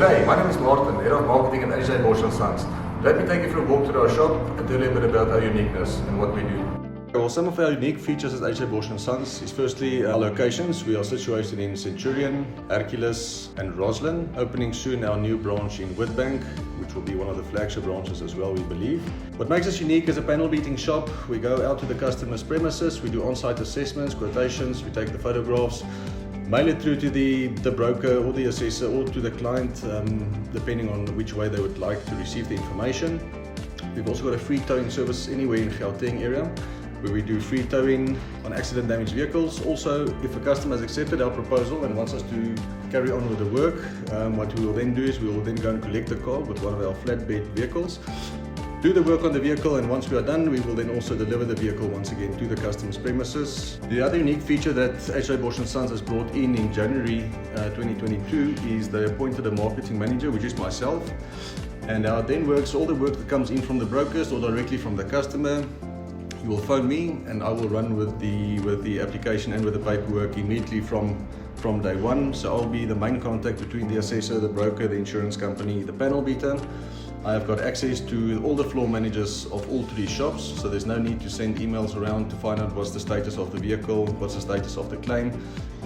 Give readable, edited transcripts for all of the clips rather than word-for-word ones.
G'day, my name is Martin, Head of Marketing at AJ Bosch & Sons. Let me take you for a walk through our shop and tell you a bit about our uniqueness and what we do. Well, some of our unique features at AJ Bosch & Sons is firstly our locations. We are situated in Centurion, Hercules and Roslyn, opening soon our new branch in Witbank, which will be one of the flagship branches as well, we believe. What makes us unique is a panel beating shop. We go out to the customer's premises, we do on-site assessments, quotations, we take the photographs, mail it through to the broker or the assessor or to the client, depending on which way they would like to receive the information. We've also got a free towing service anywhere in Gauteng area, where we do free towing on accident damaged vehicles. Also, if a customer has accepted our proposal and wants us to carry on with the work, what we will then do is we will then go and collect the car with one of our flatbed vehicles, do the work on the vehicle, and once we are done, we will then also deliver the vehicle once again to the customer's premises. The other unique feature that AJ Bosch & Sons has brought in January 2022 is they appointed a marketing manager, which is myself, and our then works, all the work that comes in from the brokers or directly from the customer, you will phone me and I will run with the application and with the paperwork immediately from day one. So I'll be the main contact between the assessor, the broker, the insurance company, the panel beater. I have got access to all the floor managers of all three shops, so there's no need to send emails around to find out what's the status of the vehicle, what's the status of the claim.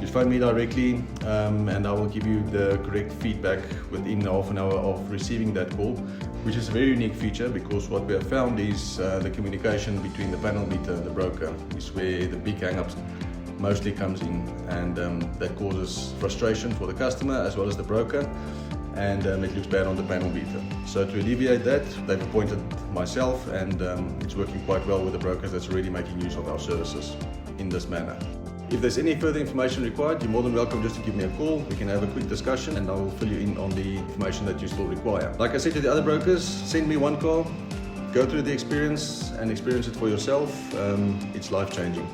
You phone me directly and I will give you the correct feedback within half an hour of receiving that call, which is a very unique feature because what we have found is the communication between the panel beater and the broker is where the big hang-ups mostly comes in, and that causes frustration for the customer as well as the broker, and it looks bad on the panel beater. So to alleviate that, they've appointed myself, and it's working quite well with the brokers that's already making use of our services in this manner. If there's any further information required, you're more than welcome just to give me a call. We can have a quick discussion and I will fill you in on the information that you still require. Like I said to the other brokers, send me one car, go through the experience and experience it for yourself. It's life-changing.